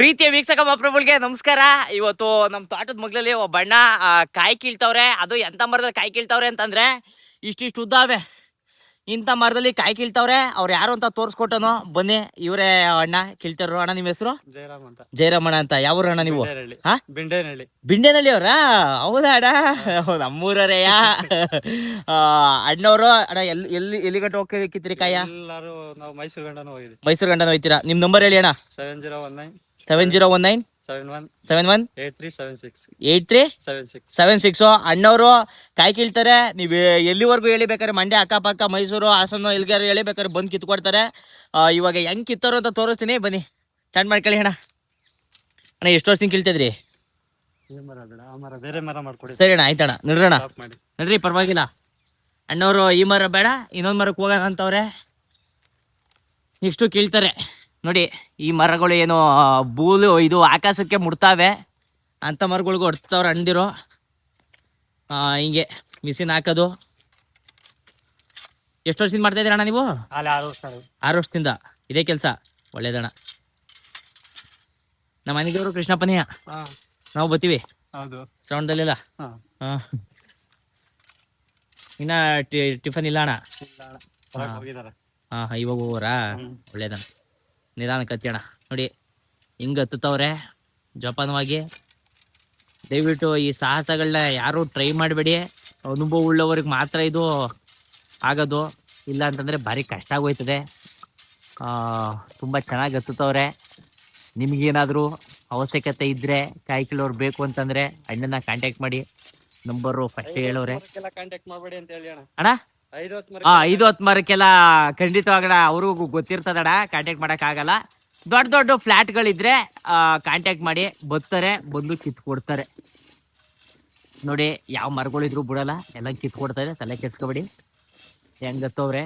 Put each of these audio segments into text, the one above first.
ಪ್ರೀತಿಯ ವೀಕ್ಷಕ ಮಹಾಪ್ರಭುಗಳಿಗೆ ನಮಸ್ಕಾರ. ಇವತ್ತು ನಮ್ಮ ತೋಟದ ಮಗ್ಲಲ್ಲಿ ಒಬ್ಬ ಅಣ್ಣ ಕಾಯಿ ಕೀಳ್ತವ್ರೆ. ಅದು ಎಂತ ಮರದಲ್ಲಿ ಕಾಯಿ ಕೀಳ್ತವ್ರೆ ಅಂತಂದ್ರೆ ಇಷ್ಟಿಷ್ಟು ಉದ್ದಾವೆ. ಇಂಥ ಮರದಲ್ಲಿ ಕಾಯಿ ಕೀಳ್ತವ್ರೆ. ಅವ್ರು ಯಾರು ಅಂತ ತೋರಿಸ್ಕೊಟ್ಟನು. ಬನ್ನಿ, ಇವರೇ ಅಣ್ಣ ಕೀಳ್ತಾರ. ಅಣ್ಣ ನಿಮ್ಮ ಹೆಸರು? ಜಯರಾಮ್ ಅಂತ. ಜಯರಾಮಣ್ಣ ಅಂತ. ಯಾವ ಅಣ್ಣ ನೀವು? ಹಾ, ಬಿಂಡೇನಹಳ್ಳಿ. ಬಿಂಡೇನಹಳ್ಳಿ ಅವರಾ? ಹೌದಾ ಅಣ್ಣ? ನಮ್ಮೂರರೆಯ ಅಣ್ಣವರು. ಅಣ್ಣ ಎಲ್ಲಿ ಗಂಟೆ ಹೋಗ್ತಿರಿ ಕಾಯ? ಎಲ್ಲರೂ ನಾವು ಮೈಸೂರು ಗಂಡನೂ ಹೋಗಿದ್ವಿ. ಮೈಸೂರು ಗಂಟನ ಹೋಯ್ತೀರಾ? ನಿಮ್ ನಂಬರ್ ಹೇಳಿ ಅಣ್ಣ. 7019 71 8376 8376. ಅಣ್ಣವರು ಕಾಯಿ ಕೀಳ್ತಾರೆ. ನೀವು ಎಲ್ಲಿವರೆಗೂ ಹೇಳಿಬೇಕಾದ್ರೆ ಮಂಡ್ಯ ಅಕ್ಕಪಕ್ಕ ಮೈಸೂರು ಹಾಸನ ಎಲ್ಗಾರು ಹೇಳಿಬೇಕಾದ್ರೆ ಬಂದು ಕಿತ್ಕೊಡ್ತಾರೆ. ಇವಾಗ ಹೆಂಗ್ ಕಿತ್ತಾರೋ ಅಂತ ತೋರಿಸ್ತೀನಿ. ಬನ್ನಿ, ಸ್ಟಾರ್ಟ್ ಮಾಡ್ಕೊಳ್ಳಿ ಅಣ್ಣ. ಅಣ್ಣ ಎಷ್ಟು ವರ್ಷದಿಂದ ಕೀಳ್ತಿದ್ರಿ? ಬೇರೆ ಮರ ಮಾಡ್ಕೊಡಿ. ಸರಿ ಅಣ್ಣ, ಆಯ್ತಣ್ಣ. ನಡ್ರಣ್ಣ, ನಡ್ರಿ, ಪರವಾಗಿಲ್ಲ. ಅಣ್ಣವರು ಈ ಮರ ಬೇಡ, ಇನ್ನೊಂದು ಮರಕ್ಕೆ ಹೋಗೋಣ ಅಂತವ್ರೆ. ನೆಕ್ಸ್ಟು ಕೀಳ್ತಾರೆ ನೋಡಿ. ಈ ಮರಗಳು ಏನು ಇದು ಆಕಾಶಕ್ಕೆ ಮುಡ್ತಾವೆ ಅಂತ ಮರಗಳಿಗೂ ಹೊಡ್ತವ್ರು ಅಣ್ದಿರೋ. ಹಿಂಗೆ ಮಿಷಿನ್ ಹಾಕೋದು. ಎಷ್ಟು ವರ್ಷದಿಂದ ಮಾಡ್ತಾ ಇದ್ದೀರ ಅಣ್ಣ ನೀವು? 6 ವರ್ಷದಿಂದ ಇದೇ ಕೆಲಸ. ಒಳ್ಳೇದಣ್ಣ. ನಮ್ಮ ಮನೆದೇವರು ಕೃಷ್ಣಪ್ಪನಿಯ. ನಾವು ಬರ್ತೀವಿ ಶ್ರವಣದಲ್ಲಿಲ್ಲ. ಇನ್ನ ಟಿಫನ್ ಇಲ್ಲ ಅಣ್ಣ? ಇವಾಗ ಹೋಗೋರಾ? ಒಳ್ಳೇದಣ್ಣ. ನಿಧಾನ ಕತ್ತಿ ಅಣ್ಣ. ನೋಡಿ ಹಿಂಗೆ ಹತ್ತುತ್ತವ್ರೆ ಜೋಪಾನವಾಗಿ. ದಯವಿಟ್ಟು ಈ ಸಾಹಸಗಳನ್ನ ಯಾರು ಟ್ರೈ ಮಾಡಬೇಡಿ. ಅನುಭವ ಉಳ್ಳವ್ರಿಗೆ ಮಾತ್ರ ಇದು ಆಗೋದು. ಇಲ್ಲ ಅಂತಂದರೆ ಭಾರಿ ಕಷ್ಟ ಆಗೋಯ್ತದೆ. ತುಂಬ ಚೆನ್ನಾಗಿ ಹತ್ತುತ್ತವ್ರೆ. ನಿಮಗೇನಾದರೂ ಅವಶ್ಯಕತೆ ಇದ್ದರೆ ಕಾಯಿ ಕಿಲೋರು ಬೇಕು ಅಂತಂದರೆ ಅಣ್ಣನ ಕಾಂಟ್ಯಾಕ್ಟ್ ಮಾಡಿ. ನಂಬರು ಫಸ್ಟ್ ಹೇಳೋರೆ ಅಣ್ಣ. 5-10 ಮರಕ್ಕೆಲ್ಲ ಖಂಡಿತವಾಗಣ ಅವ್ರಿಗೂ ಗೊತ್ತಿರ್ತದಣ್ಣ. ಕಾಂಟ್ಯಾಕ್ಟ್ ಮಾಡೋಕ್ಕಾಗಲ್ಲ. ದೊಡ್ಡ ದೊಡ್ಡ ಫ್ಲ್ಯಾಟ್ಗಳಿದ್ರೆ ಕಾಂಟ್ಯಾಕ್ಟ್ ಮಾಡಿ, ಬರ್ತಾರೆ, ಬಂದು ಕಿತ್ಕೊಡ್ತಾರೆ. ನೋಡಿ ಯಾವ ಮರಗಳಿದ್ರು ಬಿಡಲ್ಲ, ಎಲ್ಲ ಕಿತ್ಕೊಡ್ತಾರೆ. ತಲೆ ಕೆಡ್ಸ್ಕೊಬೇಡಿ. ಹೆಂಗೆ ಹತ್ತವ್ರೆ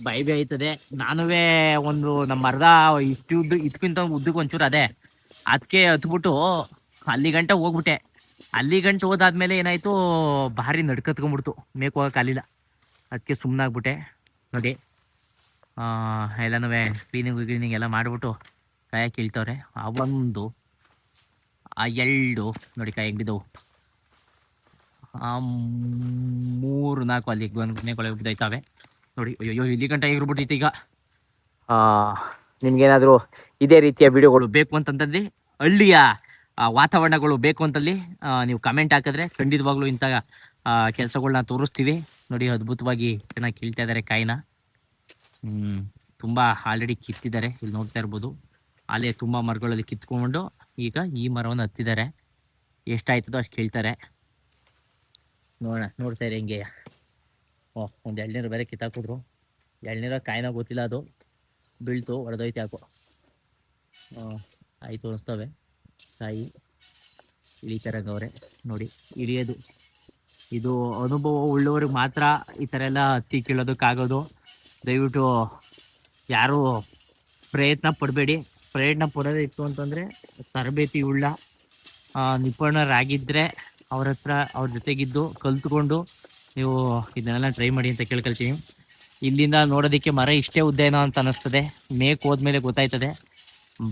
ಬೈ ಆಯ್ತದೆ. ನಾನುವೇ ಒಂದು ನಮ್ಮ ಮರದ ಇದಕ್ಕಿಂತ ಉದ್ದಕ್ಕೆ ಒಂಚೂರು ಅದೇ, ಅದಕ್ಕೆ ಹತ್ಬಿಟ್ಟು ಅಲ್ಲಿ ಗಂಟೆ ಹೋಗ್ಬಿಟ್ಟೆ. ಅಲ್ಲಿ ಗಂಟೆ ಹೋದಾದ್ಮೇಲೆ ಏನಾಯ್ತು, ಭಾರಿ ನಡ್ಕತ್ಕೊಂಡ್ಬಿಡ್ತು. ಮೇಕ್ ಹೋಗೋಕ್ಕಾಗಲಿಲ್ಲ. ಅದಕ್ಕೆ ಸುಮ್ಮನಾಗ್ಬಿಟ್ಟೆ. ನೋಡಿ ಎಲ್ಲನೂ ಕ್ಲೀನಿಂಗ್ ಎಲ್ಲ ಮಾಡಿಬಿಟ್ಟು ಕಾಯಿ ಕೀಳ್ತವ್ರೆ. ಒಂದು 2 ನೋಡಿ ಕಾಯಿ ಹೆಂಗಿದ್ದವು. 3-4 ಅಲ್ಲಿ ಕೊನೆ ಬಿದ್ದೈತಾವೆ ನೋಡಿ. ಅಯ್ಯೋ, ಇಲ್ಲಿ ಗಂಟೆ ಆಗಿರ್ಬಿಟ್ಟಿತ್ತು. ಈಗ ನಿಮ್ಗೇನಾದರೂ ಇದೇ ರೀತಿಯ ವಿಡಿಯೋಗಳು ಬೇಕು ಅಂತಂದಲ್ಲಿ, ಹಳ್ಳಿಯ ವಾತಾವರಣಗಳು ಬೇಕು ಅಂತಲ್ಲಿ ನೀವು ಕಮೆಂಟ್ ಹಾಕಿದ್ರೆ ಖಂಡಿತವಾಗ್ಲೂ ಇಂಥ ಕೆಲಸಗಳನ್ನ ತೋರಿಸ್ತೀವಿ. ನೋಡಿ ಅದ್ಭುತವಾಗಿ ಚೆನ್ನಾಗಿ ಕೀಳ್ತಾ ಇದ್ದಾರೆ ಕಾಯಿನ. ತುಂಬ ಆಲ್ರೆಡಿ ಕಿತ್ತಿದ್ದಾರೆ. ಇಲ್ಲಿ ನೋಡ್ತಾ ಇರ್ಬೋದು. ಅಲ್ಲೇ ತುಂಬ ಮರಗಳಲ್ಲಿ ಕಿತ್ಕೊಂಡು ಈಗ ಈ ಮರವನ್ನು ಹತ್ತಿದ್ದಾರೆ. ಎಷ್ಟಾಯ್ತದೋ ಅಷ್ಟು ಕೀಳ್ತಾರೆ. ನೋಡ್ತಾ ಇರಿ ಹೆಂಗೆ. ಒಂದು ಎಳ್ನೀರು ಬೇರೆ ಕಿತ್ತಾಕಿದ್ರು. ಎಳ್ನೀರ ಕಾಯಿನ ಗೊತ್ತಿಲ್ಲ, ಅದು ಬೀಳ್ತು, ಹೊಡೆದೋಯ್ತು ಯಾಕೋ. ಆಯಿತು ಅನಿಸ್ತವೆ. ಕಾಯಿ ಇಳಿತಾರಂಗವ್ರೆ ನೋಡಿ. ಇಳಿಯೋದು ಇದು ಅನುಭವ ಉಳ್ಳವ್ರಿಗೆ ಮಾತ್ರ ಈ ಥರ ಎಲ್ಲ ಹತ್ತಿ ಕೀಳೋದಕ್ಕಾಗೋದು. ದಯವಿಟ್ಟು ಯಾರೂ ಪ್ರಯತ್ನ ಪಡಬೇಡಿ. ಪ್ರಯತ್ನ ಪಡೋದೇ ಇತ್ತು ಅಂತಂದರೆ ತರಬೇತಿ ಉಳ್ಳ ನಿಪುಣರಾಗಿದ್ದರೆ ಅವ್ರ ಜೊತೆಗಿದ್ದು ಕಲ್ತ್ಕೊಂಡು ನೀವು ಇದನ್ನೆಲ್ಲ ಟ್ರೈ ಮಾಡಿ ಅಂತ ಕೇಳ್ಕೊಳ್ತೀನಿ. ಇಲ್ಲಿಂದ ನೋಡೋದಕ್ಕೆ ಮರ ಇಷ್ಟೇ ಉದ್ದ ಏನೋ ಅಂತ ಅನ್ನಿಸ್ತದೆ. ಮೇಕ್ ಹೋದ್ಮೇಲೆ ಗೊತ್ತಾಯ್ತದೆ.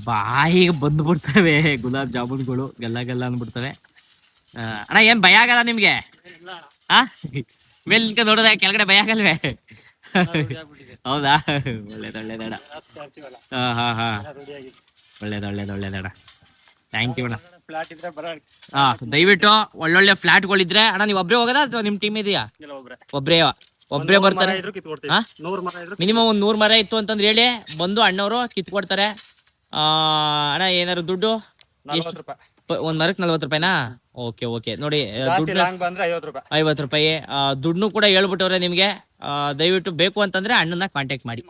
ಬಾಯಿಗೆ ಬಂದುಬಿಡ್ತವೆ ಗುಲಾಬ್ ಜಾಮೂನ್ಗಳು, ಗಲ್ಲ ಅಂದ್ಬಿಡ್ತವೆ. ಅಣ್ಣ ಏನು ಭಯ ಆಗಲ್ಲ ನಿಮಗೆ? ಮೇಲ್ಕ ನೋಡಿದಾಗ ಕೆಳಗಡೆ ಭಯ ಆಗಲ್ವೇ? ಹೌದಾ? ಒಳ್ಳೇದಣ್ಣ. ಒಳ್ಳೇದಣ್ಣ. ಥ್ಯಾಂಕ್ ಯು ಅಣ್ಣ. ದಯವಿಟ್ಟು ಒಳ್ಳೊಳ್ಳೆ ಫ್ಲಾಟ್ಗಳಿದ್ರೆ ಅಣ್ಣ ನೀವು ಒಬ್ಬರೇ ಹೋಗೋದಾ ಅಥವಾ ನಿಮ್ಮ ಟೀಮ್ ಇದೆಯಾ? ಒಬ್ಬರೇ ಬರ್ತಾರೆ. ಮಿನಿಮಮ್ ಒಂದು 100 ಮರ ಇತ್ತು ಅಂತಂದ್ರೆ ಹೇಳಿ, ಬಂದು ಅಣ್ಣವರು ಕಿತ್ಕೊಡ್ತಾರೆ. ಅಣ್ಣ ಏನಾದ್ರು ದುಡ್ಡು? 40 ರೂಪಾಯಿ ಒಂದು ಮರಕ್ಕೆ 40 ರೂಪಾಯಿನಾ? ಓಕೆ ನೋಡಿ. ದುಡ್ಡು 50 ರೂಪಾಯಿ. ದುಡ್ಡು ಕೂಡ ಹೇಳ್ಬಿಟ್ಟವ್ರೆ ನಿಮ್ಗೆ. ದಯವಿಟ್ಟು ಬೇಕು ಅಂತಂದ್ರೆ ಅಣ್ಣನ ಕಾಂಟ್ಯಾಕ್ಟ್ ಮಾಡಿ.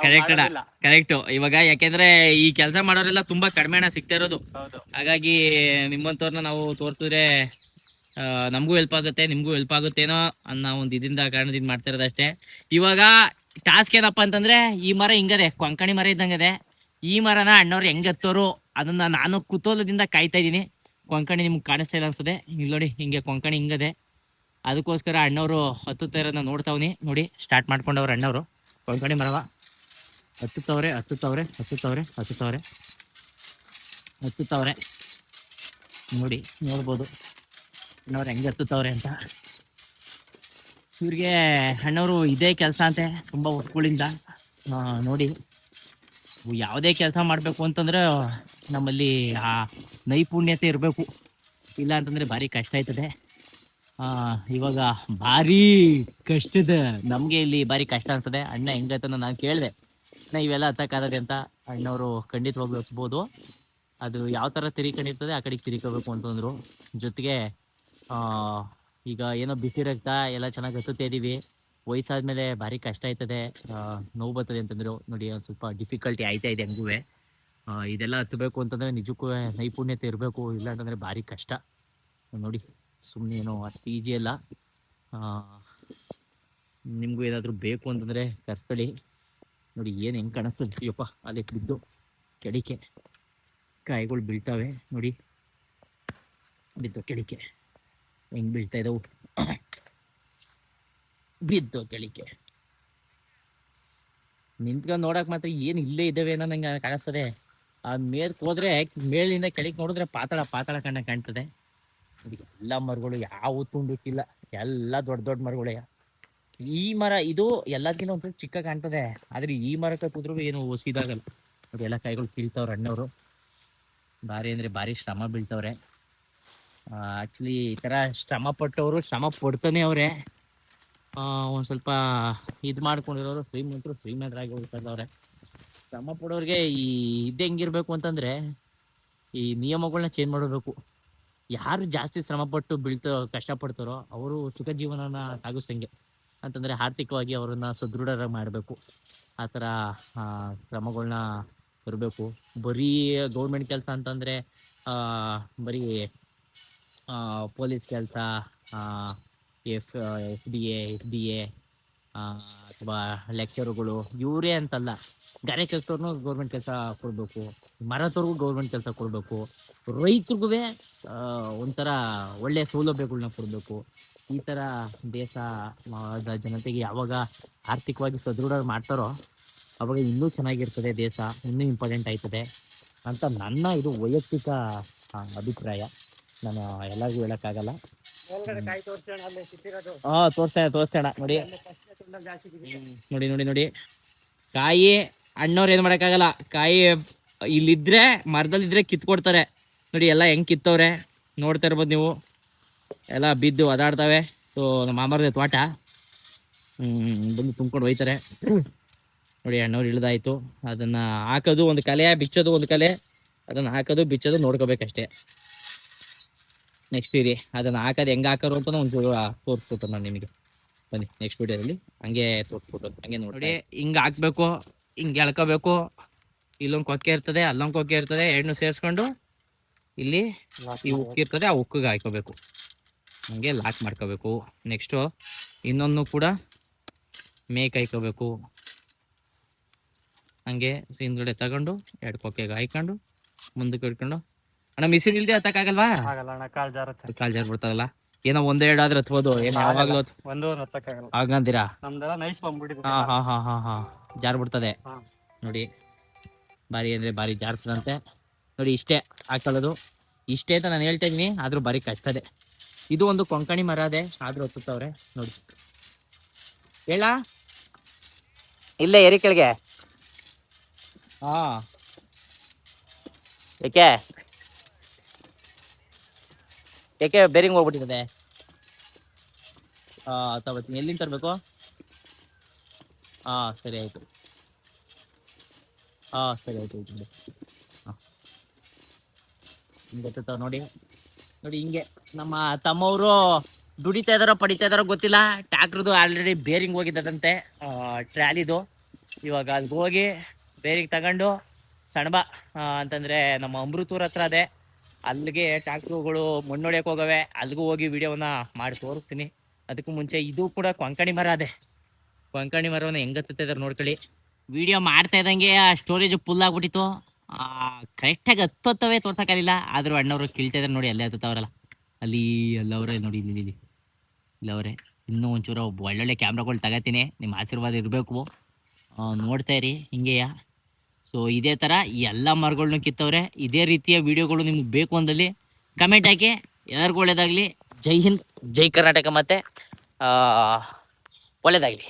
ಕರೆಕ್ಟ್ ಅಣ್ಣ, ಕರೆಕ್ಟ್. ಇವಾಗ ಯಾಕೆಂದ್ರೆ ಈ ಕೆಲಸ ಮಾಡೋರೆಲ್ಲ ತುಂಬಾ ಕಡಿಮೆ ಹಣ ಸಿಗ್ತಾ ಇರೋದು. ಹಾಗಾಗಿ ನಿಮ್ಮಂತವ್ರನ್ನ ನಾವು ತೋರ್ಸಿದ್ರೆ ನಮಗೂ ಹೆಲ್ಪ್ ಆಗುತ್ತೆ, ನಿಮ್ಗೂ ಹೆಲ್ಪ್ ಆಗುತ್ತೇನೋ ಅನ್ನೋ ಒಂದು ಇದರಿಂದ ಕಾರಣದಿಂದ ಮಾಡ್ತಾ ಇರೋದಷ್ಟೇ. ಇವಾಗ ಟಾಸ್ಕ್ ಏನಪ್ಪ ಅಂತಂದ್ರೆ, ಈ ಮರ ಹಿಂಗದೆ, ಕೊಂಕಣಿ ಮರ ಇದ್ದಂಗದೆ. ಈ ಮರನ ಅಣ್ಣವ್ರು ಹೆಂಗ್ ಹತ್ತೋರು ಅದನ್ನ ನಾನು ಕುತೂಹಲದಿಂದ ಕಾಯ್ತಾ ಇದ್ದೀನಿ. ಕೊಂಕಣಿ ನಿಮ್ಗೆ ಕಾಣಿಸ್ತಾ ಇಲ್ಲ ಅನ್ಸ್ತದೆ. ಇಲ್ಲಿ ನೋಡಿ, ಹಿಂಗೆ ಕೊಂಕಣಿ ಹಿಂಗದೆ. ಅದಕ್ಕೋಸ್ಕರ ಅಣ್ಣವರು ಹತ್ತುತ್ತಾ ಇರೋದನ್ನ ನೋಡ್ತಾವ್ನಿ. ನೋಡಿ ಸ್ಟಾರ್ಟ್ ಮಾಡ್ಕೊಂಡವ್ರು ಅಣ್ಣವರು ಕೊಂಕಣಿ ಮರವ. ಹತ್ತುತ್ತವ್ರೆ. ಹತ್ತುತ್ತವ್ರೆ ನೋಡಿ, ನೋಡ್ಬೋದು ಅಣ್ಣವ್ರು ಹೆಂಗೆ ಹತ್ತುತ್ತವ್ರೆ ಅಂತ. ಇವ್ರಿಗೆ ಅಣ್ಣವರು ಇದೇ ಕೆಲಸ ಅಂತೆ ತುಂಬ ವರ್ಷಗಳಿಂದ. ನೋಡಿ, ಯಾವುದೇ ಕೆಲಸ ಮಾಡಬೇಕು ಅಂತಂದ್ರೆ ನಮ್ಮಲ್ಲಿ ಆ ನೈಪುಣ್ಯತೆ ಇರಬೇಕು, ಇಲ್ಲ ಅಂತಂದರೆ ಭಾರಿ ಕಷ್ಟ ಆಯ್ತದೆ. ಇವಾಗ ಭಾರಿ ಕಷ್ಟದ ನಮಗೆ ಇಲ್ಲಿ ಭಾರಿ ಕಷ್ಟ ಅನ್ಸ್ತದೆ. ಅಣ್ಣ ಹೆಂಗೈತೆ ನಾನು ಕೇಳಿದೆ, ಅಣ್ಣ ಇವೆಲ್ಲ ಹತ್ತಕ್ಕಾಗದೆ ಅಂತ. ಅಣ್ಣವರು ಖಂಡಿತವಾಗ್ಲೂ ಹಚ್ಬೋದು, ಅದು ಯಾವ ಥರ ತಿರ್ಕೊಂಡಿರ್ತದೆ ಆ ಕಡೆಗೆ ತಿರ್ಕೋಬೇಕು ಅಂತಂದರು. ಜೊತೆಗೆ ಈಗ ಏನೋ ಬಿಸಿ ರಕ್ತ ಎಲ್ಲ ಚೆನ್ನಾಗಿ ಹತ್ತುತ್ತಾ ಇದ್ದೀವಿ, ವಯಸ್ಸಾದ್ಮೇಲೆ ಭಾರಿ ಕಷ್ಟ ಆಯ್ತದೆ, ನೋವು ಬರ್ತದೆ ಅಂತಂದರು. ನೋಡಿ, ಒಂದು ಸ್ವಲ್ಪ ಡಿಫಿಕಲ್ಟಿ ಆಯ್ತಾ ಇದೆ ಹೆಂಗೂ. ಇದೆಲ್ಲ ಹತ್ತಬೇಕು ಅಂತಂದರೆ ನಿಜಕ್ಕೂ ನೈಪುಣ್ಯತೆ ಇರಬೇಕು, ಇಲ್ಲ ಅಂತಂದರೆ ಭಾರಿ ಕಷ್ಟ. ನೋಡಿ, ಸುಮ್ಮನೆ ಏನೋ ಅಷ್ಟು ಈಜಿ ಅಲ್ಲ. ನಿಮಗೂ ಏನಾದರೂ ಬೇಕು ಅಂತಂದರೆ ಕರ್ಕೊಳ್ಳಿ. ನೋಡಿ ಏನು ಹೆಂಗೆ ಕಾಣಿಸ್ತದೆ, ಅಯ್ಯಪ್ಪ ಅಲ್ಲಿ ಬಿದ್ದು ಕೆಡಿಕೆ ಕಾಯಿಗಳು ಬೀಳ್ತಾವೆ ನೋಡಿ, ಬಿದ್ದು ಕೆಡಿಕೆ ಹೆಂಗೆ ಬೀಳ್ತಾ ಇದ್ದವು, ಬಿದ್ದು ಕೆಳಿಕೆ. ನಿಂತ್ಕೊಂಡು ನೋಡಕ್ ಮಾತ್ರ ಏನು ಇಲ್ಲೇ ಇದ್ದಾವೆ ಅನ್ನೋ ನಂಗೆ ಕಾಣಿಸ್ತದೆ. ಆ ಮೇಲ್ಕ್ ಹೋದ್ರೆ ಮೇಲಿಂದ ಕೆಳಗೆ ನೋಡಿದ್ರೆ ಪಾತಾಳ ಪಾತಾಳ ಕಾಣ್ತದೆ. ಎಲ್ಲ ಮರಗಳು ಯಾವ ತುಂಡುಕ್ಕಿಲ್ಲ, ಎಲ್ಲ ದೊಡ್ಡ ದೊಡ್ಡ ಮರಗಳೇ. ಈ ಮರ ಇದು ಎಲ್ಲದಕ್ಕಿಂತ ಒಂಚೂರು ಚಿಕ್ಕ ಕಾಣ್ತದೆ, ಆದ್ರೆ ಈ ಮರಕ್ಕೆ ಕೂತ್ರು ಏನು ಹೊಸಿದಾಗಲ್ಲ. ನೋಡಿ, ಎಲ್ಲ ಕಾಯಿಗಳು ಕೀಳ್ತಾವ್ರೆ ಅಣ್ಣವರು. ಭಾರಿ ಅಂದ್ರೆ ಭಾರಿ ಶ್ರಮ ಬೀಳ್ತವ್ರೆ. ಆಕ್ಚುಲಿ ಈ ತರ ಶ್ರಮ ಪಟ್ಟವರು ಶ್ರಮ ಪಡ್ತಾನೆ ಅವ್ರೆ. ಒಂದು ಸ್ವಲ್ಪ ಇದು ಮಾಡ್ಕೊಂಡಿರೋರು ಶ್ರೀಮಂತರಾಗಿ ಹೋಗ್ತಾರವ್ರೆ. ಶ್ರಮ ಪಡೋರಿಗೆ ಈ ಇದು ಹೆಂಗಿರ್ಬೇಕು ಅಂತಂದ್ರೆ, ಈ ನಿಯಮಗಳನ್ನ ಚೇಂಜ್ ಮಾಡಬೇಕು. ಯಾರು ಜಾಸ್ತಿ ಶ್ರಮಪಟ್ಟು ಕಷ್ಟಪಡ್ತಾರೋ ಅವರು ಸುಖ ಜೀವನನ ಸಾಗಿಸಂಗೆ ಅಂತಂದರೆ ಆರ್ಥಿಕವಾಗಿ ಅವರನ್ನು ಸದೃಢ ಮಾಡಬೇಕು. ಆ ಥರ ಕ್ರಮಗಳನ್ನ ಬರಬೇಕು. ಬರೀ ಗೌರ್ಮೆಂಟ್ ಕೆಲಸ ಅಂತಂದರೆ ಬರೀ ಪೊಲೀಸ್ ಕೆಲಸ, ಎಫ್ ಡಿ ಎ ಅಥವಾ ಲೆಕ್ಚರುಗಳು ಇವರೇ ಅಂತಲ್ಲ, ಗಾರೆ ಕೆಲಸದವ್ರನ್ನೂ ಗೌರ್ಮೆಂಟ್ ಕೆಲಸ ಕೊಡಬೇಕು, ಮರದವ್ರಿಗೂ ಗೌರ್ಮೆಂಟ್ ಕೆಲಸ ಕೊಡಬೇಕು, ರೈತರಿಗೂ ಒಂಥರ ಒಳ್ಳೆಯ ಸೌಲಭ್ಯಗಳನ್ನ ಕೊಡಬೇಕು. ಈ ಥರ ದೇಶದ ಜನತೆಗೆ ಯಾವಾಗ ಆರ್ಥಿಕವಾಗಿ ಸದೃಢ ಮಾಡ್ತಾರೋ ಅವಾಗ ಇನ್ನೂ ಚೆನ್ನಾಗಿರ್ತದೆ, ದೇಶ ಇನ್ನೂ ಇಂಪಾರ್ಟೆಂಟ್ ಆಯ್ತದೆ ಅಂತ ನನ್ನ ಇದು ವೈಯಕ್ತಿಕ ಅಭಿಪ್ರಾಯ. ನಾನು ಎಲ್ಲರಿಗೂ ಹೇಳೋಕ್ಕಾಗಲ್ಲ. ತೋರಿಸ್ತೇಣ ನೋಡಿ ನೋಡಿ ನೋಡಿ ನೋಡಿ ಕಾಯಿ ಅಣ್ಣವ್ರು ಏನು ಮಾಡೋಕ್ಕಾಗಲ್ಲ. ಕಾಯಿ ಇಲ್ಲಿದ್ರೆ ಮರದಲ್ಲಿದ್ರೆ ಕಿತ್ಕೊಡ್ತಾರೆ ನೋಡಿ, ಎಲ್ಲ ಹೆಂಗೆ ಕಿತ್ತವ್ರೆ ನೋಡ್ತಾ ಇರ್ಬೋದು ನೀವು. ಎಲ್ಲ ಬಿದ್ದು ಒದಾಡ್ತವೆ. ಸೊ ನಮ್ಮ ಮಾಮರದ ತೋಟ ಬಂದು ತುಂಬ್ಕೊಂಡು ಹೋಯ್ತಾರೆ ನೋಡಿ. ಅಣ್ಣವ್ರು ಇಳ್ದಾಯ್ತು, ಅದನ್ನು ಹಾಕೋದು ಒಂದು ಕಲೆ, ಬಿಚ್ಚೋದು ಒಂದು ಕಲೆ. ಅದನ್ನು ಹಾಕೋದು ಬಿಚ್ಚೋದು ನೋಡ್ಕೋಬೇಕಷ್ಟೇ. ನೆಕ್ಸ್ಟ್ ಇರಿ ಅದನ್ನು ಹಾಕೋದು ಹೆಂಗೆ ಹಾಕೋರು ಅಂತ ಒಂಚೂರು ತೋರಿಸ್ಬಿಟ್ಟು ನಾನು ನಿಮಗೆ. ಬನ್ನಿ ನೆಕ್ಸ್ಟ್ ವಿಡಿಯೋದಲ್ಲಿ ಹಂಗೆ ತೋರಿಸ್ಬಿಟ್ಟು ಹಂಗೆ ನೋಡಿ. ಹಿಂಗೆ ಹಾಕ್ಬೇಕು, ಹಿಂಗೆ ಎಳ್ಕೋಬೇಕು. ಇಲ್ಲೊಂದು ಕೊಕ್ಕೆ ಇರ್ತದೆ, ಅಲ್ಲೊಂದು ಕೊಕ್ಕೆ ಇರ್ತದೆ, ಎರಡನ್ನೂ ಸೇರಿಸ್ಕೊಂಡು ಇಲ್ಲಿ ಈ ಉಕ್ಕು ಇರ್ತದೆ, ಆ ಉಕ್ಕಿಗೆ ಹಾಕೋಬೇಕು. ಹಂಗೆ ಲಾಕ್ ಮಾಡ್ಕೋಬೇಕು. ನೆಕ್ಸ್ಟು ಇನ್ನೊಂದು ಕೂಡ ಮೇಕ್ ಹಾಕೋಬೇಕು. ಹಂಗೆ ಹಿಂದ್ಗಡೆ ತಗೊಂಡು ಎರಡು ಕೊಕ್ಕೆಗೆ ಹಾಕೊಂಡು ಮುಂದಕ್ಕೆ ಇಟ್ಕೊಂಡು. ಅಣ್ಣ ಮಿಷಿನ್ ಇಲ್ದೆ ಹತ್ತಕ್ಕಾಗಲ್ವಾ? ಕಾಲ್ ಜಾರ್ ಬಿಡ್ತಾರಲ್ಲ, ಏನೋ ಒಂದೆರಡು ಆದ್ರೆ ಹತ್ಬೋದು, ಏನೋ ಯಾವಾಗ್ಲೂ ಹಾಗಂತೀರಾ? ಹಾ ಜಾರ್ ಬಿಡ್ತದೆ ನೋಡಿ. ಭಾರಿ ಅಂದ್ರೆ ಭಾರಿ ಜಾರ್ತದಂತೆ ನೋಡಿ. ಇಷ್ಟೇ ಹಾಕೊಳ್ಳೋದು, ಇಷ್ಟೇ ಅಂತ ನಾನು ಹೇಳ್ತಾ ಇದೀನಿ, ಆದ್ರೂ ಭಾರಿ ಕಷ್ಟದೆ. ಇದು ಒಂದು ಕೊಂಕಣಿ ಮರ ಅದೇ, ಆದ್ರೂ ಹತ್ತುತ್ತವ್ರೆ ನೋಡಿ. ಹೇಳ ಇಲ್ಲೇ ಏರಿ ಕೆಳಗೆ. ಹಾ ಏಕೆ ಬೇರಿಂಗ್ ಹೋಗ್ಬಿಟ್ಟಿದೆ. ತಗೋತೀನಿ. ಎಲ್ಲಿಂದ ತರಬೇಕು? ಸರಿ ಆಯ್ತು. ಸರಿ ಆಯ್ತು. ಗೊತ್ತಾವ ನೋಡಿ ನೋಡಿ. ಹಿಂಗೆ ನಮ್ಮ ತಮ್ಮವರು ದುಡಿತಾ ಇದಾರೋ ಪಡಿತಾ ಇದಾರೋ ಗೊತ್ತಿಲ್ಲ. ಟ್ಯಾಕ್ಟ್ರದು ಆಲ್ರೆಡಿ ಬೇರಿಂಗ್ ಹೋಗಿದ್ದದಂತೆ, ಟ್ರಾಲಿದು. ಇವಾಗ ಅಲ್ಲಿಗೆ ಹೋಗಿ ಬೇರಿಂಗ್ ತಗೊಂಡು ಸಣ್ಣ ಅಂತಂದರೆ ನಮ್ಮ ಅಮೃತೂರ್ ಹತ್ರ ಅದೇ, ಅಲ್ಲಿಗೆ ಟ್ಯಾಕ್ಟ್ರುಗಳು ಮಣ್ಣು ಹೊಡ್ಯಕ್ಕೆ ಹೋಗವೆ. ಅಲ್ಲಿಗೂ ಹೋಗಿ ವಿಡಿಯೋವನ್ನ ಮಾಡಿ ತೋರಿಸ್ತೀನಿ. ಅದಕ್ಕೂ ಮುಂಚೆ ಇದು ಕೂಡ ಕೊಂಕಣಿ ಮರ ಅದೇ. ಕೊಂಕಣಿ ಮರವನ್ನು ಹೆಂಗೆ ಹತ್ತುತ್ತಿದ್ದಾರೆ ನೋಡ್ಕೊಳ್ಳಿ. ವಿಡಿಯೋ ಮಾಡ್ತಾ ಇದ್ದಂಗೆ ಆ ಸ್ಟೋರೇಜ್ ಫುಲ್ ಆಗ್ಬಿಟ್ಟಿತ್ತು. ಕರೆಕ್ಟಾಗಿ ಹತ್ತೋತ್ತವೇ ತೋರ್ಸೋಕ್ಕಾಗಲಿಲ್ಲ. ಆದರೂ ಅಣ್ಣವರು ಕೀಳ್ತಾ ಇದ್ದಾರೆ ನೋಡಿ, ಅಲ್ಲೇ ಹತ್ತುತ್ತವ್ರಲ್ಲ, ಅಲ್ಲಿ ಅಲ್ಲವರೇ ನೋಡಿ, ಇಲ್ಲಿ ಇಲ್ಲವರೇ. ಇನ್ನೂ ಒಂಚೂರು ಒಳ್ಳೊಳ್ಳೆ ಕ್ಯಾಮ್ರಾಗಳು ತಗೋತೀನಿ, ನಿಮ್ಮ ಆಶೀರ್ವಾದ ಇರಬೇಕು. ನೋಡ್ತಾ ಇರಿ ಹಿಂಗೆಯ. ಸೊ ಇದೇ ಥರ ಎಲ್ಲ ಮರಗಳ್ನು ಕಿತ್ತವ್ರೆ. ಇದೇ ರೀತಿಯ ವಿಡಿಯೋಗಳು ನಿಮ್ಗೆ ಬೇಕು ಅಂದಲ್ಲಿ ಕಮೆಂಟ್ ಹಾಕಿ. ಎಲ್ಲರಿಗೂ ಒಳ್ಳೇದಾಗಲಿ. ಜೈ ಹಿಂದ್, ಜೈ ಕರ್ನಾಟಕ, ಮತ್ತು ಒಳ್ಳೇದಾಗಲಿ.